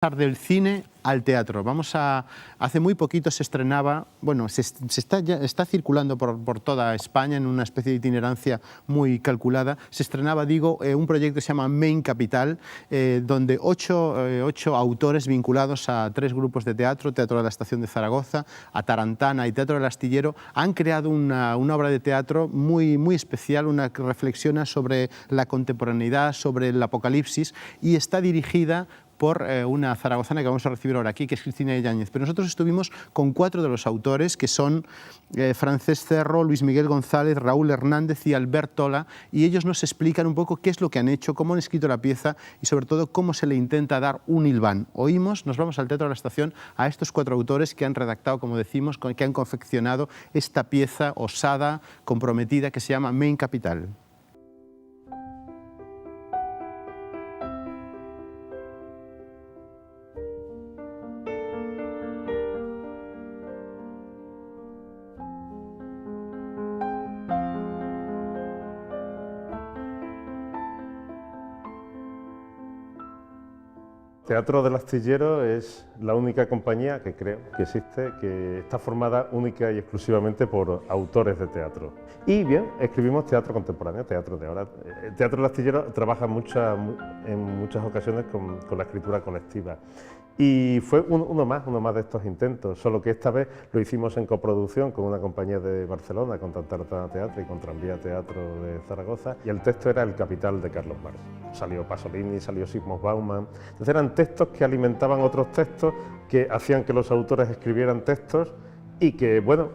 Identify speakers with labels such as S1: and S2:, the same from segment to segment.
S1: Del cine al teatro. Hace muy poquito se estrenaba, bueno, está circulando por toda España en una especie de itinerancia muy calculada. Se estrenaba, digo, un proyecto que se llama Main Capital, donde ocho autores vinculados a 3 grupos de teatro, Teatro de la Estación de Zaragoza, Atarantana y Teatro del Astillero, han creado una obra de teatro muy especial, una que reflexiona sobre la contemporaneidad, sobre el apocalipsis, y está dirigida por una zaragozana que vamos a recibir ahora aquí, que es Cristina Yáñez. Pero nosotros estuvimos con 4 de los autores, que son Francesc Cerro, Luis Miguel González, Raúl Hernández y Albert Tola, y ellos nos explican un poco qué es lo que han hecho, cómo han escrito la pieza y sobre todo cómo se le intenta dar un hilván. Nos vamos al Teatro de la Estación, a estos 4 autores que han redactado, como decimos, que han confeccionado esta pieza osada, comprometida, que se llama Main Capital.
S2: Teatro del Astillero es la única compañía que creo que existe que está formada única y exclusivamente por autores de teatro. Y bien, escribimos teatro contemporáneo, teatro de ahora. El Teatro del Astillero trabaja en muchas ocasiones con la escritura colectiva. Y fue uno más de estos intentos, solo que esta vez lo hicimos en coproducción con una compañía de Barcelona, con Tantarantana Teatro y con Tranvía Teatro de Zaragoza, y el texto era El Capital de Carlos Marx. Salió Pasolini, salió Sigmund Bauman. Entonces eran textos que alimentaban otros textos, que hacían que los autores escribieran textos y que, bueno,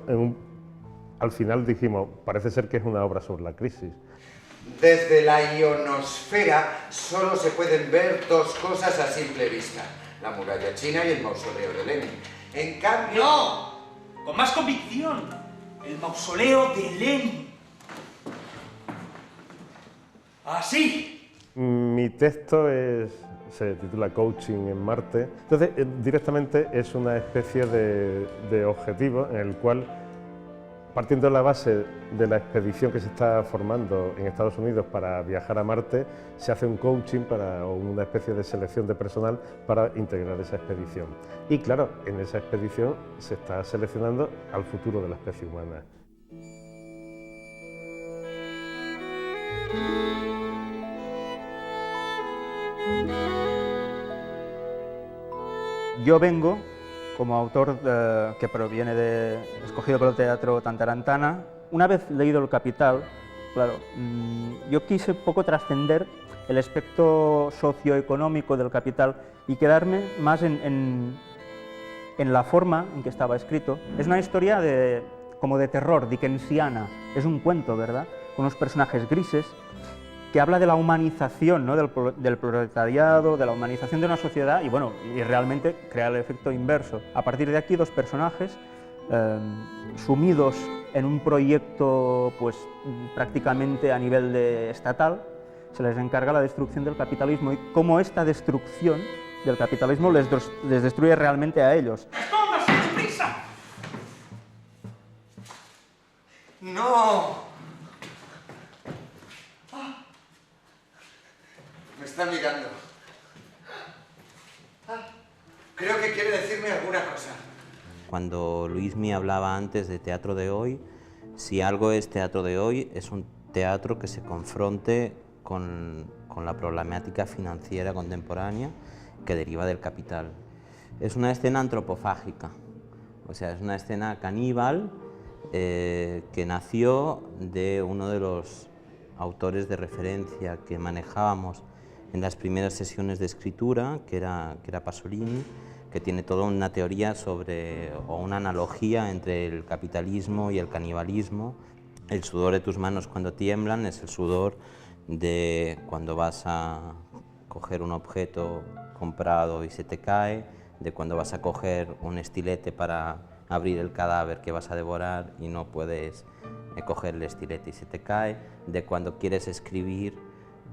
S2: al final dijimos, parece ser que es una obra sobre la crisis.
S3: Desde la ionosfera solo se pueden ver 2 cosas a simple vista: la muralla china y el mausoleo de Lenin. En cambio...
S4: ¡No! Con más convicción. El mausoleo de Lenin. ¡Así!
S2: Mi texto se titula Coaching en Marte. Entonces, directamente es una especie de objetivo en el cual, partiendo de la base de la expedición que se está formando en Estados Unidos para viajar a Marte, se hace un coaching o una especie de selección de personal para integrar esa expedición. Y claro, en esa expedición se está seleccionando al futuro de la especie humana.
S5: Yo vengo como autor que proviene escogido por el Teatro Tantarantana. Una vez leído El Capital, claro, yo quise un poco trascender el aspecto socioeconómico del Capital y quedarme más en la forma en que estaba escrito. Es una historia como de terror, dickensiana, es un cuento, ¿verdad?, con unos personajes grises, que habla de la humanización, ¿no?, del proletariado, de la humanización de una sociedad y, bueno, y realmente crea el efecto inverso. A partir de aquí, 2 personajes sumidos en un proyecto pues, prácticamente a nivel estatal, se les encarga la destrucción del capitalismo y cómo esta destrucción del capitalismo les destruye realmente a ellos.
S4: ¡Póngase prisa!
S3: ¡No! Me está mirando. Creo que quiere decirme alguna cosa.
S6: Cuando Luismi hablaba antes de teatro de hoy, si algo es teatro de hoy, es un teatro que se confronte con la problemática financiera contemporánea que deriva del capital. Es una escena antropofágica, o sea, es una escena caníbal que nació de uno de los autores de referencia que manejábamos en las primeras sesiones de escritura, que era Pasolini, que tiene toda una teoría o una analogía entre el capitalismo y el canibalismo. El sudor de tus manos cuando tiemblan es el sudor de cuando vas a coger un objeto comprado y se te cae, de cuando vas a coger un estilete para abrir el cadáver que vas a devorar y no puedes coger el estilete y se te cae, de cuando quieres escribir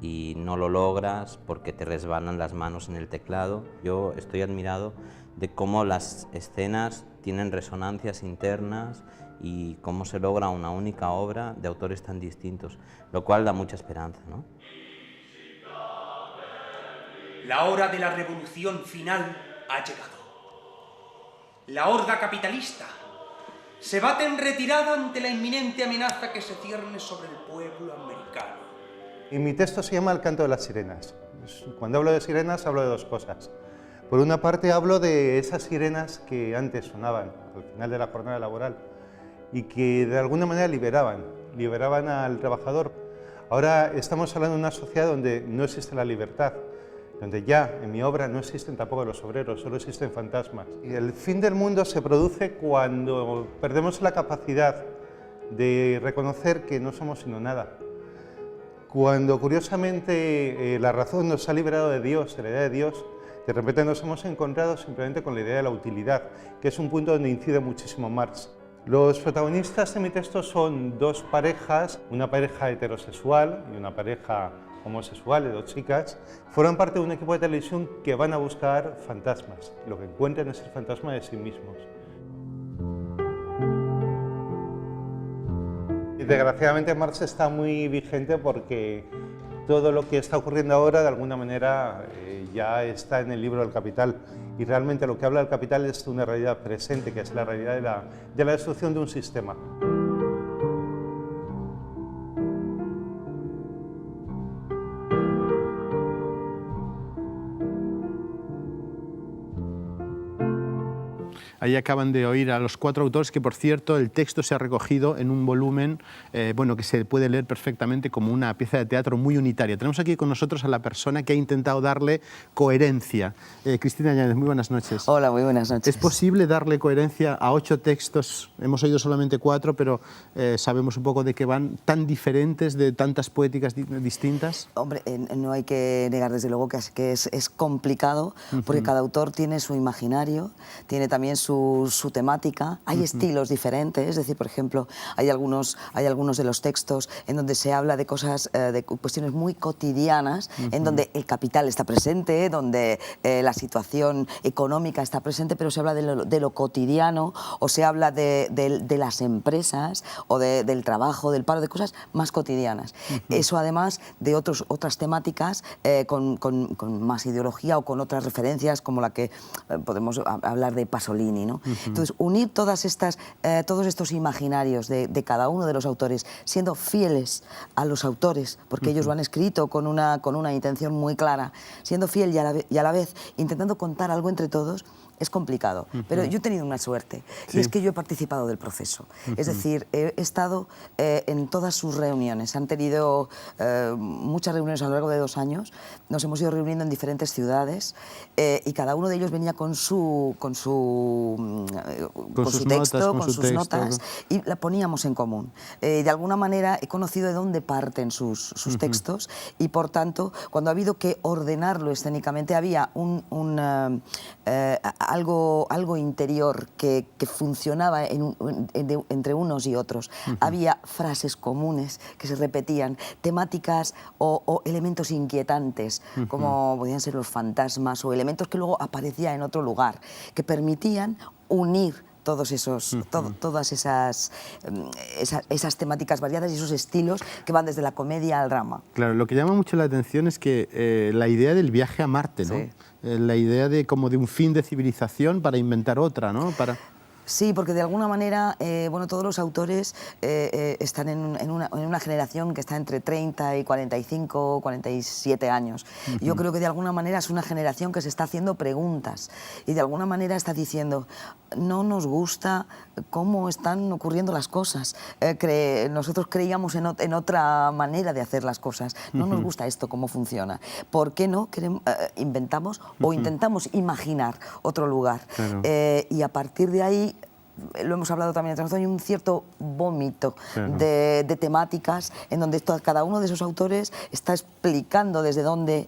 S6: y no lo logras porque te resbalan las manos en el teclado. Yo estoy admirado de cómo las escenas tienen resonancias internas y cómo se logra una única obra de autores tan distintos, lo cual da mucha esperanza, ¿no?
S4: La hora de la revolución final ha llegado. La horda capitalista se bate en retirada ante la inminente amenaza que se cierne sobre el pueblo americano.
S7: Y mi texto se llama El canto de las sirenas. Cuando hablo de sirenas hablo de dos cosas. Por una parte hablo de esas sirenas que antes sonaban al final de la jornada laboral y que de alguna manera liberaban al trabajador. Ahora estamos hablando de una sociedad donde no existe la libertad, donde ya en mi obra no existen tampoco los obreros, solo existen fantasmas. Y el fin del mundo se produce cuando perdemos la capacidad de reconocer que no somos sino nada. Cuando curiosamente la razón nos ha liberado de Dios, de la idea de Dios, de repente nos hemos encontrado simplemente con la idea de la utilidad, que es un punto donde incide muchísimo Marx. Los protagonistas de mi texto son dos parejas, una pareja heterosexual y una pareja homosexual de dos chicas. Forman parte de un equipo de televisión que van a buscar fantasmas. Lo que encuentran es el fantasma de sí mismos. Y desgraciadamente Marx está muy vigente porque todo lo que está ocurriendo ahora de alguna manera ya está en el libro del Capital, y realmente lo que habla del Capital es de una realidad presente, que es la realidad de la destrucción de un sistema.
S1: Ahí acaban de oír a los cuatro autores, que por cierto el texto se ha recogido en un volumen bueno, que se puede leer perfectamente como una pieza de teatro muy unitaria. Tenemos aquí con nosotros a la persona que ha intentado darle coherencia. Cristina Yáñez, muy buenas noches.
S8: Hola, muy buenas noches.
S1: ¿Es posible darle coherencia a 8 textos? Hemos oído solamente 4, pero sabemos un poco de qué van, tan diferentes, de tantas poéticas distintas.
S8: Hombre, no hay que negar desde luego que es complicado, porque cada autor tiene su imaginario, tiene también su temática, hay estilos diferentes, es decir, por ejemplo, hay algunos de los textos en donde se habla de cosas, de cuestiones muy cotidianas, en donde el capital está presente, donde la situación económica está presente, pero se habla de lo cotidiano, o se habla de las empresas, o del trabajo, del paro, de cosas más cotidianas. Eso además de otras temáticas con más ideología o con otras referencias, como la que podemos hablar de Pasolini, ¿no? Entonces, unir todos estos imaginarios de cada uno de los autores, siendo fieles a los autores, porque ellos lo han escrito con una intención muy clara, siendo fiel y a la vez intentando contar algo entre todos, es complicado. Pero yo he tenido una suerte, y es que yo he participado del proceso. Es decir, he estado en todas sus reuniones. Han tenido muchas reuniones a lo largo de 2 años. Nos hemos ido reuniendo en diferentes ciudades y cada uno de ellos venía con su texto, con sus notas, y la poníamos en común. De alguna manera he conocido de dónde parten sus textos, y por tanto, cuando ha habido que ordenarlo escénicamente, había algo interior que funcionaba entre unos y otros. Había frases comunes que se repetían, temáticas o elementos inquietantes, como podían ser los fantasmas, o elementos que luego aparecían en otro lugar, que permitían unir todas esas temáticas variadas y esos estilos que van desde la comedia al drama.
S1: Claro, lo que llama mucho la atención es que la idea del viaje a Marte, ¿no? Sí. La idea de como de un fin de civilización para inventar otra, ¿no?
S8: Sí, porque de alguna manera, bueno, todos los autores están en una generación que está entre 30 y 45, 47 años. Yo creo que de alguna manera es una generación que se está haciendo preguntas y de alguna manera está diciendo, no nos gusta cómo están ocurriendo las cosas. Nosotros creíamos en otra manera de hacer las cosas. No nos gusta esto, cómo funciona. ¿Por qué no inventamos o intentamos imaginar otro lugar? Claro. Y a partir de ahí, lo hemos hablado también, hay un cierto vómito de temáticas en donde cada uno de esos autores está explicando desde dónde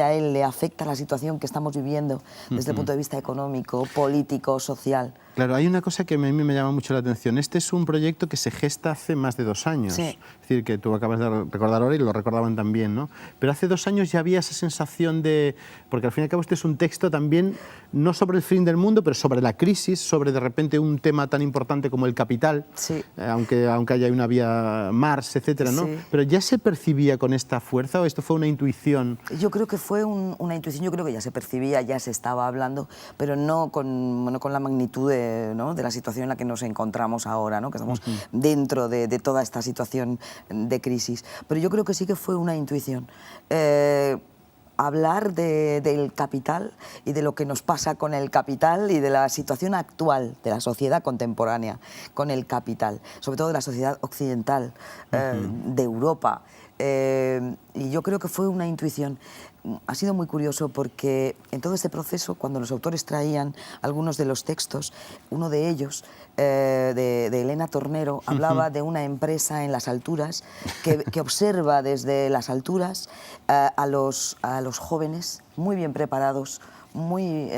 S8: a él le afecta la situación que estamos viviendo desde el punto de vista económico, político, social.
S1: Claro, hay una cosa que a mí me llama mucho la atención. Este es un proyecto que se gesta hace más de 2 años. Sí. Es decir, que tú acabas de recordar ahora y lo recordaban también, ¿no? Pero hace 2 años ya había esa sensación de... Porque al fin y al cabo este es un texto también, no sobre el fin del mundo, pero sobre la crisis, sobre de repente ante un tema tan importante como el capital,
S8: Sí.
S1: Aunque haya una vía Mars, etcétera, ¿no?
S8: Sí.
S1: Pero ¿ya se percibía con esta fuerza o esto fue una intuición?
S8: Yo creo que fue una intuición, yo creo que ya se percibía, ya se estaba hablando, pero no con la magnitud de la situación en la que nos encontramos ahora, ¿no? Que estamos dentro de toda esta situación de crisis. Pero yo creo que sí que fue una intuición. Hablar del capital y de lo que nos pasa con el capital y de la situación actual de la sociedad contemporánea con el capital, sobre todo de la sociedad occidental, de Europa. Y yo creo que fue una intuición. Ha sido muy curioso porque en todo este proceso, cuando los autores traían algunos de los textos, uno de ellos, de Elena Tornero, hablaba de una empresa en las alturas que observa desde las alturas a los jóvenes muy bien preparados, muy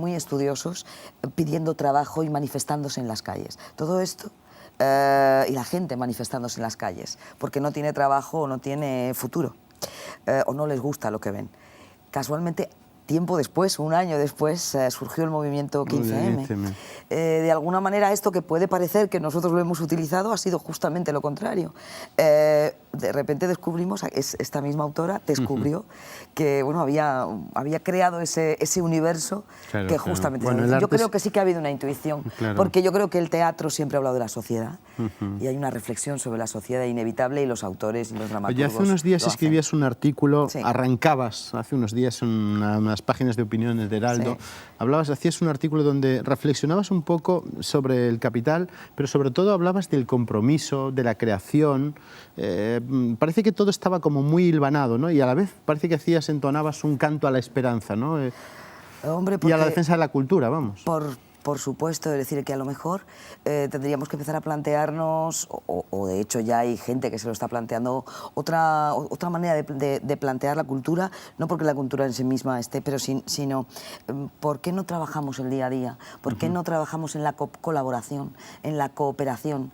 S8: estudiosos, pidiendo trabajo y manifestándose en las calles. Todo esto y la gente manifestándose en las calles porque no tiene trabajo o no tiene futuro. O no les gusta lo que ven. Casualmente, tiempo después, un año después, surgió el movimiento 15M. De alguna manera, esto que puede parecer que nosotros lo hemos utilizado ha sido justamente lo contrario. De repente descubrimos, esta misma autora descubrió que bueno, había creado ese universo que justamente... Bueno, yo creo que sí que ha habido una intuición, porque yo creo que el teatro siempre ha hablado de la sociedad y hay una reflexión sobre la sociedad inevitable y los autores y los dramaturgos.
S1: Oye, hace unos días escribías un artículo, arrancabas hace unos días en unas páginas de opiniones de Heraldo, hacías un artículo donde reflexionabas un poco sobre el capital, pero sobre todo hablabas del compromiso, de la creación. Parece que todo estaba como muy hilvanado, ¿no? Y a la vez parece que entonabas un canto a la esperanza, ¿no?
S8: Hombre,
S1: y a la defensa de la cultura, vamos.
S8: Por supuesto, es decir, que a lo mejor tendríamos que empezar a plantearnos, o de hecho ya hay gente que se lo está planteando, otra manera de plantear la cultura, no porque la cultura en sí misma esté, pero sino ¿por qué no trabajamos el día a día? ¿Por qué no trabajamos en la colaboración, en la cooperación?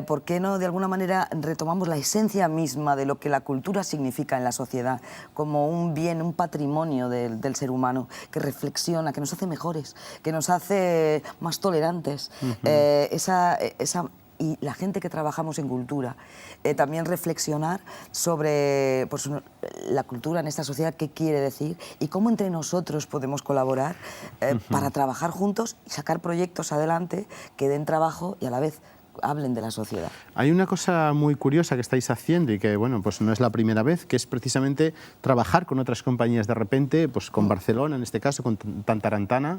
S8: ¿Por qué no de alguna manera retomamos la esencia misma de lo que la cultura significa en la sociedad, como un bien, un patrimonio del ser humano, que reflexiona, que nos hace mejores, que nos hace más tolerantes, y la gente que trabajamos en cultura, también reflexionar sobre pues, la cultura en esta sociedad, qué quiere decir y cómo entre nosotros podemos colaborar para trabajar juntos y sacar proyectos adelante que den trabajo y a la vez hablen de la sociedad.
S1: Hay una cosa muy curiosa que estáis haciendo y que bueno, pues no es la primera vez, que es precisamente trabajar con otras compañías de repente, pues con Barcelona en este caso, con Tantarantana,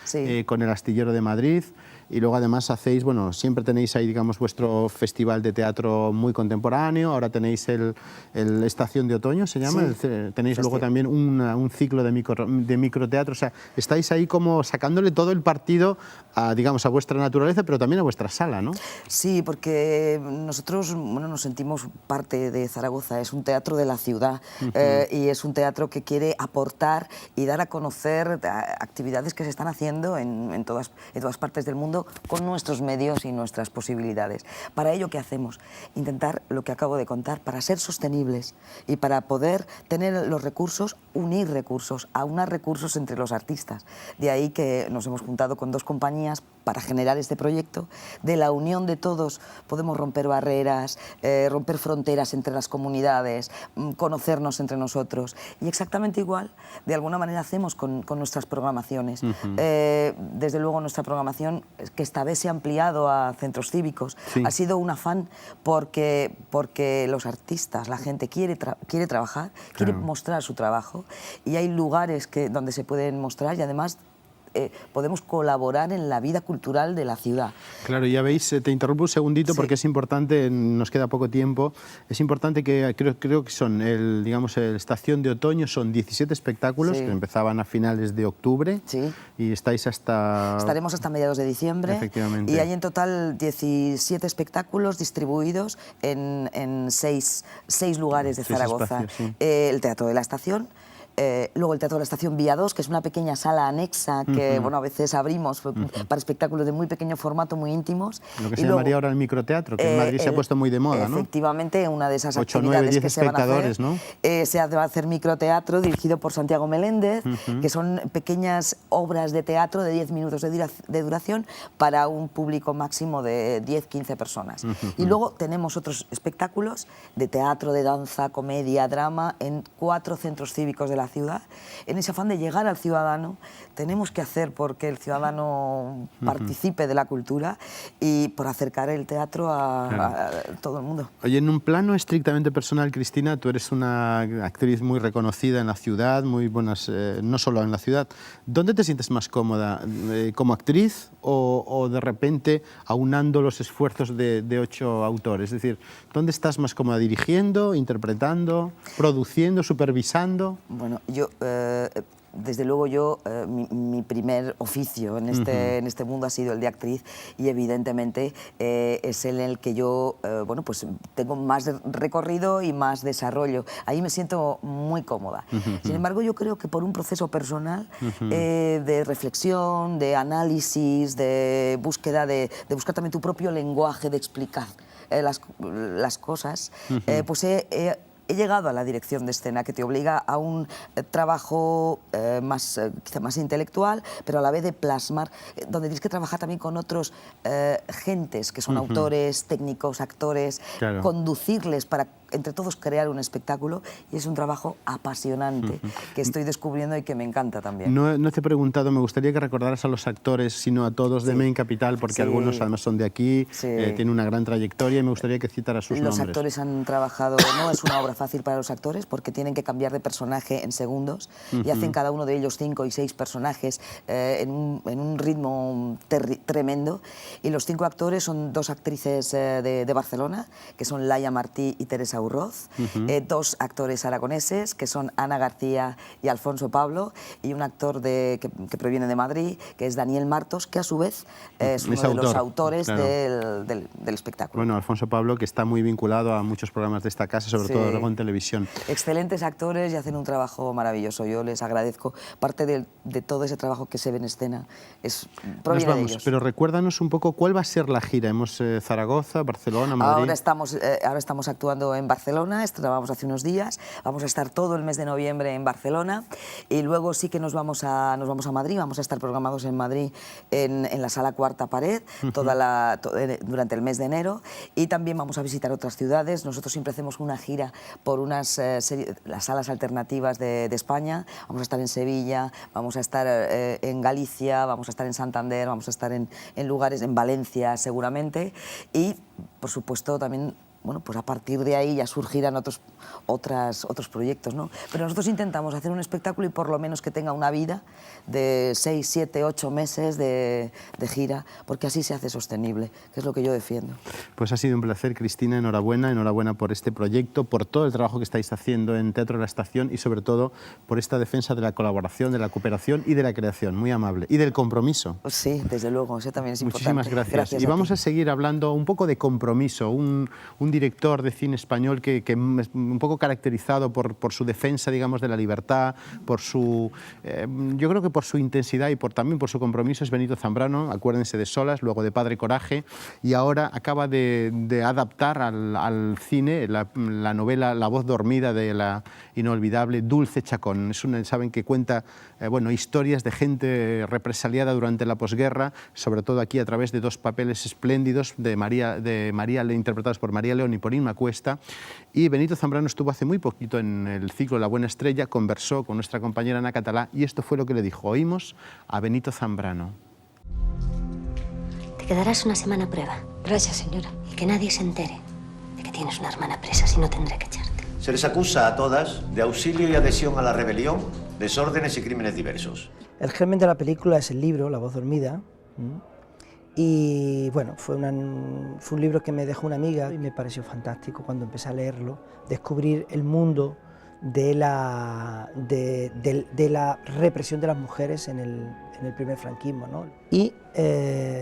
S8: sí.
S1: Con el Astillero de Madrid, y luego además hacéis, bueno, siempre tenéis ahí, digamos, vuestro festival de teatro muy contemporáneo, ahora tenéis el Estación de Otoño, ¿se llama?
S8: Sí.
S1: Tenéis luego también un ciclo de microteatro, o sea, estáis ahí como sacándole todo el partido a, digamos, a vuestra naturaleza, pero también a vuestra sala, ¿no?
S8: Sí, porque nosotros nos sentimos parte de Zaragoza, es un teatro de la ciudad y es un teatro que quiere aportar y dar a conocer actividades que se están haciendo en todas partes del mundo con nuestros medios y nuestras posibilidades. Para ello, ¿qué hacemos? Intentar, lo que acabo de contar, para ser sostenibles y para poder tener los recursos, unir recursos, aunar recursos entre los artistas. De ahí que nos hemos juntado con 2 compañías para generar este proyecto. De la unión de todos podemos romper barreras, romper fronteras entre las comunidades, conocernos entre nosotros. Y exactamente igual, de alguna manera, hacemos con nuestras programaciones. Desde luego, nuestra programación, que esta vez se ha ampliado a centros cívicos, ha sido un afán porque los artistas, la gente quiere trabajar, quiere mostrar su trabajo, y hay lugares donde se pueden mostrar y además podemos colaborar en la vida cultural de la ciudad.
S1: Claro, ya veis, te interrumpo un segundito porque es importante, nos queda poco tiempo, es importante que creo que son, digamos, el Estación de Otoño, son 17 espectáculos que empezaban a finales de octubre y estaremos
S8: hasta mediados de diciembre.
S1: Efectivamente.
S8: Y hay en total 17 espectáculos distribuidos en 6 lugares de Zaragoza.
S1: Espacios,
S8: el Teatro de la Estación, Luego el Teatro de la Estación Vía 2, que es una pequeña sala anexa que bueno, a veces abrimos para espectáculos de muy pequeño formato, muy íntimos.
S1: Lo que se llamaría ahora el microteatro, que en Madrid se ha puesto muy de moda, ¿no?
S8: Efectivamente, una de esas
S1: 8,
S8: actividades
S1: 9, 10
S8: que se van a hacer,
S1: espectadores, ¿no?
S8: Se va a hacer microteatro dirigido por Santiago Meléndez, que son pequeñas obras de teatro de 10 minutos de duración para un público máximo de 10-15 personas. Y luego tenemos otros espectáculos de teatro, de danza, comedia, drama en 4 centros cívicos de la ciudad. En ese afán de llegar al ciudadano, tenemos que hacer porque el ciudadano participe de la cultura y por acercar el teatro a todo el mundo.
S1: Oye, en un plano estrictamente personal, Cristina, tú eres una actriz muy reconocida en la ciudad, muy buenas, no solo en la ciudad. ¿Dónde te sientes más cómoda? ¿Como actriz o de repente aunando los esfuerzos de 8 autores? Es decir, ¿dónde estás más cómoda? ¿Dirigiendo, interpretando, produciendo, supervisando?
S8: Bueno, yo... desde luego mi primer oficio en este mundo ha sido el de actriz y evidentemente es en el que yo bueno, pues tengo más recorrido y más desarrollo. Ahí me siento muy cómoda. Sin embargo, yo creo que por un proceso personal de reflexión, de análisis, de búsqueda, de buscar también tu propio lenguaje, de explicar las cosas, pues he llegado a la dirección de escena, que te obliga a un trabajo quizá más intelectual, pero a la vez de plasmar, donde tienes que trabajar también con otros gentes, que son autores, técnicos, actores, conducirles para entre todos crear un espectáculo, y es un trabajo apasionante que estoy descubriendo y que me encanta también.
S1: No te he preguntado, me gustaría que recordaras a los actores, sino a todos de Main Capital, porque algunos además son de aquí, tienen una gran trayectoria y me gustaría que citaras sus nombres.
S8: Los actores han trabajado, no es una obra fácil para los actores porque tienen que cambiar de personaje en segundos y hacen cada uno de ellos 5 y 6 personajes en un ritmo tremendo, y los 5 actores son 2 actrices de Barcelona, que son Laia Martí y Teresa Urroz, 2 actores aragoneses, que son Ana García y Alfonso Pablo, y un actor que proviene de Madrid, que es Daniel Martos, que a su vez es uno de los autores del espectáculo.
S1: Bueno, Alfonso Pablo, que está muy vinculado a muchos programas de esta casa, sobre todo Aragón Televisión.
S8: Excelentes actores y hacen un trabajo maravilloso. Yo les agradezco. Parte de todo ese trabajo que se ve en escena proviene de ellos.
S1: Pero recuérdanos un poco cuál va a ser la gira. Hemos Zaragoza, Barcelona, Madrid.
S8: Ahora estamos actuando en Barcelona, estrenamos hace unos días. Vamos a estar todo el mes de noviembre en Barcelona y luego sí que nos vamos a Madrid. Vamos a estar programados en Madrid en la Sala Cuarta Pared durante el mes de enero, y también vamos a visitar otras ciudades. Nosotros siempre hacemos una gira por las salas alternativas de España. Vamos a estar en Sevilla, vamos a estar en Galicia, vamos a estar en Santander, vamos a estar en lugares, en Valencia seguramente, y por supuesto también, bueno, pues a partir de ahí ya surgirán otros proyectos, ¿no? Pero nosotros intentamos hacer un espectáculo y por lo menos que tenga una vida de 6, 7, 8 meses de gira, porque así se hace sostenible, que es lo que yo defiendo.
S1: Pues ha sido un placer, Cristina, enhorabuena por este proyecto, por todo el trabajo que estáis haciendo en Teatro de la Estación y sobre todo por esta defensa de la colaboración, de la cooperación y de la creación, muy amable, y del compromiso.
S8: Sí, desde luego, eso también es importante.
S1: Muchísimas gracias. Y vamos a seguir hablando un poco de compromiso, un director de cine español que es un poco caracterizado por su defensa, digamos, de la libertad, por su, yo creo que por su intensidad y también por su compromiso, es Benito Zambrano. Acuérdense de Solas, luego de Padre Coraje, y ahora acaba de adaptar al cine la novela La voz dormida de la inolvidable Dulce Chacón. Saben que cuenta historias de gente represaliada durante la posguerra, sobre todo aquí a través de 2 papeles espléndidos interpretados por María León y por Inma Cuesta. Y Benito Zambrano estuvo hace muy poquito en el ciclo La Buena Estrella, conversó con nuestra compañera Ana Catalá y esto fue lo que le dijo. Oímos a Benito Zambrano.
S9: Te quedarás una semana a prueba.
S10: Gracias, señora.
S9: Y que nadie se entere de que tienes una hermana presa, si no tendré que echarte.
S11: Se les acusa a todas de auxilio y adhesión a la rebelión, desórdenes y crímenes diversos.
S10: El germen de la película es el libro, La voz dormida. Y bueno, fue un libro que me dejó una amiga y me pareció fantástico cuando empecé a leerlo, descubrir el mundo de la represión de las mujeres en el primer franquismo, ¿no? Y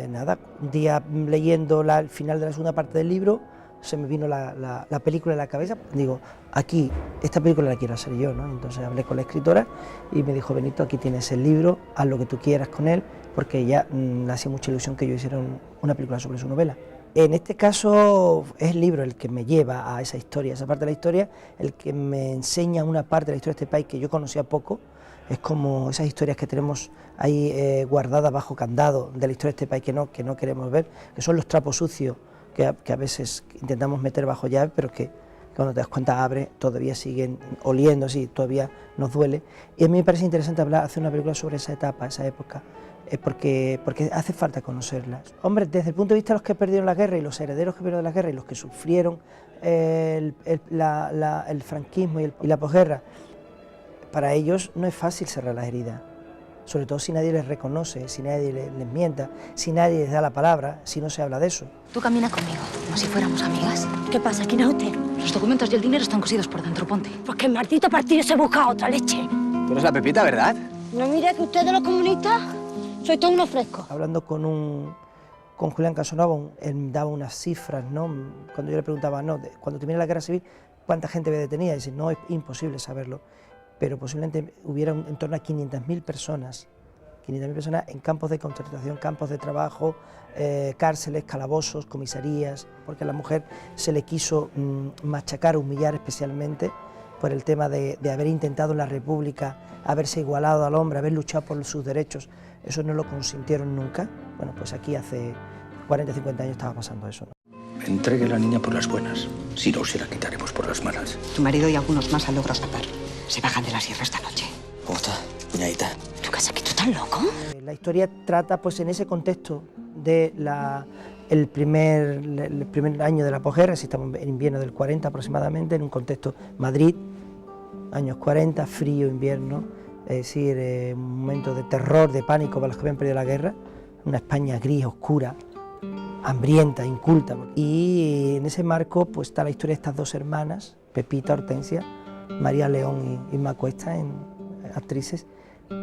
S10: nada, un día leyendo el final de la segunda parte del libro, se me vino la película en la cabeza. Digo, aquí, esta película la quiero hacer yo, ¿no? Entonces hablé con la escritora y me dijo, Benito, aquí tienes el libro, haz lo que tú quieras con él, porque ella le hacía mucha ilusión que yo hiciera una película sobre su novela. En este caso es el libro el que me lleva a esa historia, esa parte de la historia, el que me enseña una parte de la historia de este país que yo conocía poco. Es como esas historias que tenemos ahí guardadas bajo candado de la historia de este país que no queremos ver, que son los trapos sucios que a veces intentamos meter bajo llave, pero que cuando te das cuenta abre, todavía siguen oliendo, sí, todavía nos duele. Y a mí me parece interesante hacer una película sobre esa etapa, esa época, porque hace falta conocerlas. Hombre, desde el punto de vista de los que perdieron la guerra y los herederos que perdieron la guerra y los que sufrieron el franquismo y la posguerra, para ellos no es fácil cerrar las heridas, sobre todo si nadie les reconoce, si nadie les mienta, si nadie les da la palabra, si no se habla de eso.
S9: Tú camina conmigo, como si fuéramos amigas.
S12: ¿Qué pasa? ¿Quién es usted?
S9: Los documentos y el dinero están cosidos por dentro, ponte.
S12: Pues que el maldito partido se busca otra leche.
S13: Tú eres la Pepita, ¿verdad?
S12: No mire que ustedes los comunistas sois todos unos frescos.
S10: Hablando con Julián Casanova, él daba unas cifras, ¿no? Cuando yo le preguntaba, no, cuando termine la guerra civil, ¿cuánta gente había detenida? Y dice, no, es imposible saberlo, pero posiblemente hubiera en torno a 500.000 personas en campos de concentración, campos de trabajo, cárceles, calabozos, comisarías, porque a la mujer se le quiso machacar, humillar especialmente por el tema de haber intentado en la República haberse igualado al hombre, haber luchado por sus derechos. Eso no lo consintieron nunca. Bueno, pues aquí hace 40, 50 años estaba pasando eso, ¿no?
S13: Entregue la niña por las buenas, si no se la quitaremos por las malas.
S9: Tu marido y algunos más han logrado escapar. Se bajan de la sierra esta noche.
S13: ¿Cómo está, cuñadita?
S12: ¿Tú qué haces aquí? ¿Tú estás loco?
S10: La historia trata, pues, en ese contexto de el primer año de la posguerra, si estamos en invierno del 40 aproximadamente, en un contexto Madrid, años 40, frío, invierno, es decir, un momento de terror, de pánico para los que habían perdido la guerra, una España gris, oscura, hambrienta, inculta. Y en ese marco pues está la historia de estas dos hermanas, Pepita, Hortensia, María León y Inma Cuesta, actrices,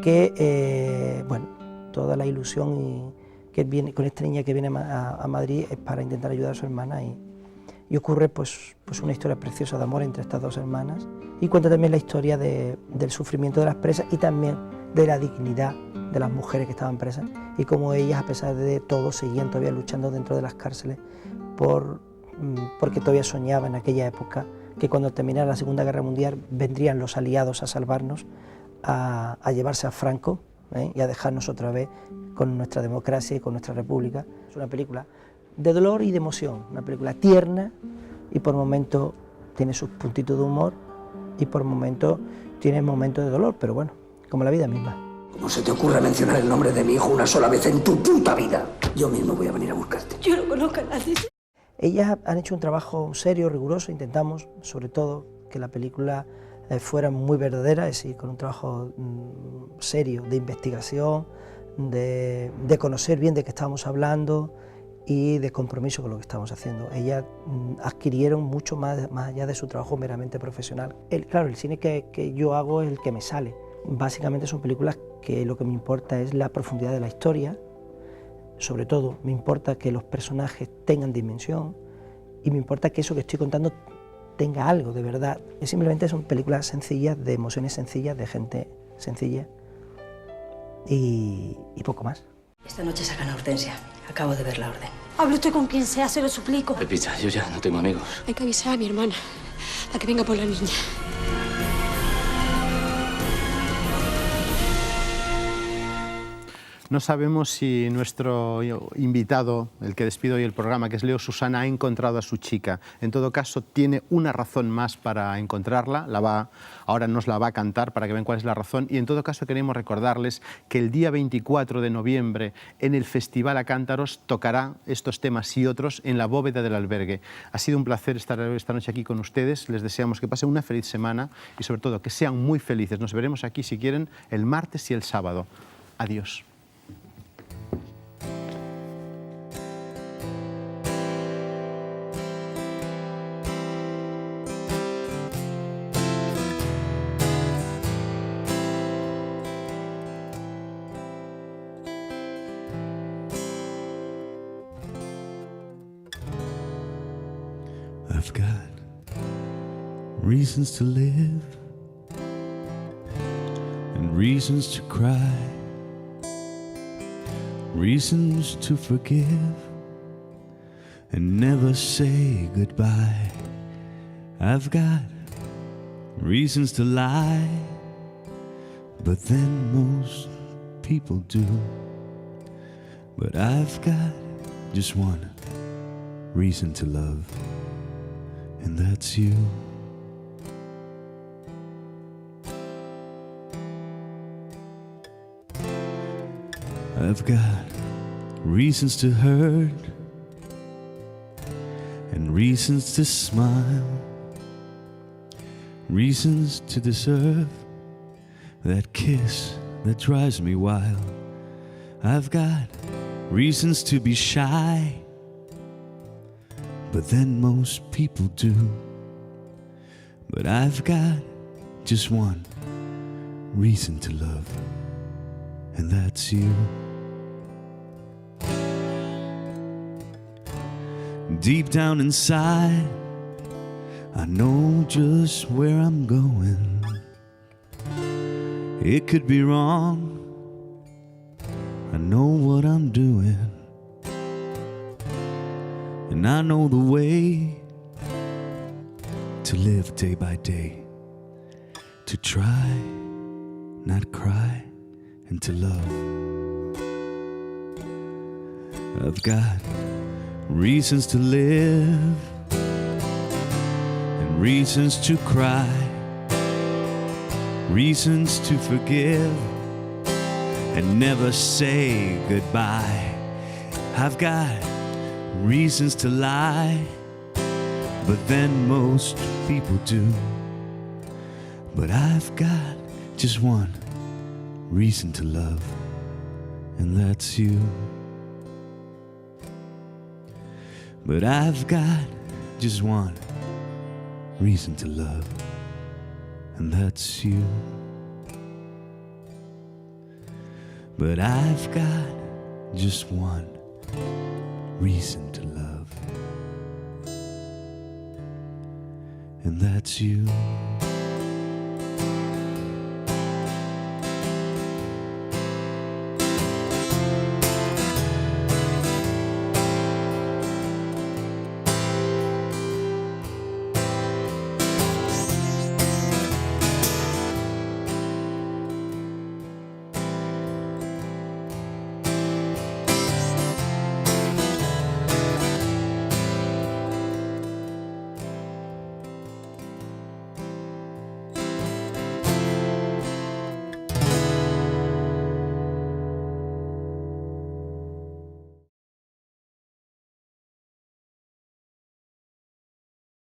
S10: que, bueno, toda la ilusión que viene con esta niña que viene a Madrid es para intentar ayudar a su hermana y ocurre pues una historia preciosa de amor entre estas dos hermanas y cuenta también la historia del sufrimiento de las presas y también de la dignidad de las mujeres que estaban presas y cómo ellas, a pesar de todo, seguían todavía luchando dentro de las cárceles porque todavía soñaban en aquella época que cuando terminara la Segunda Guerra Mundial vendrían los aliados a salvarnos, a llevarse a Franco y a dejarnos otra vez con nuestra democracia y con nuestra república. Es una película de dolor y de emoción, una película tierna y por momentos tiene sus puntitos de humor y por momentos tiene momentos de dolor, pero bueno, como la vida misma.
S13: ¿Cómo se te ocurre mencionar el nombre de mi hijo una sola vez en tu puta vida? Yo mismo voy a venir a buscarte.
S12: Yo no conozco a nadie.
S10: Ellas han hecho un trabajo serio, riguroso, intentamos sobre todo que la película fuera muy verdadera, es decir, con un trabajo serio de investigación, de conocer bien de qué estábamos hablando y de compromiso con lo que estamos haciendo. Ellas adquirieron mucho más allá de su trabajo meramente profesional. Claro, el cine que yo hago es el que me sale. Básicamente son películas que lo que me importa es la profundidad de la historia, sobre todo me importa que los personajes tengan dimensión y me importa que eso que estoy contando tenga algo de verdad. Simplemente son películas sencillas, de emociones sencillas, de gente sencilla y poco más.
S9: Esta noche sacan a Hortensia. Acabo de ver la orden.
S12: Hable usted con quien sea, se lo suplico.
S13: Pepita, yo ya no tengo amigos.
S12: Hay que avisar a mi hermana, a que venga por la niña.
S1: No sabemos si nuestro invitado, el que despide hoy el programa, que es Leo Susana, ha encontrado a su chica. En todo caso, tiene una razón más para encontrarla. Ahora nos la va a cantar para que vean cuál es la razón. Y en todo caso, queremos recordarles que el día 24 de noviembre en el Festival A Cántaros tocará estos temas y otros en la bóveda del albergue. Ha sido un placer estar esta noche aquí con ustedes. Les deseamos que pasen una feliz semana y sobre todo que sean muy felices. Nos veremos aquí, si quieren, el martes y el sábado. Adiós.
S14: I've got reasons to live and reasons to cry, reasons to forgive and never say goodbye. I've got reasons to lie, but then most people do. But I've got just one reason to love, and that's you. I've got reasons to hurt and reasons to smile, reasons to deserve that kiss that drives me wild. I've got reasons to be shy, but then most people do. But I've got just one reason to love, and that's you. Deep down inside, I know just where I'm going. It could be wrong, I know what I'm doing, and I know the way to live day by day, to try, not cry, and to love. I've got reasons to live and reasons to cry, reasons to forgive and never say goodbye. I've got reasons to lie, but then most people do. But I've got just one reason to love, and that's you. But I've got just one reason to love, and that's you. But I've got just one reason to love, and that's you.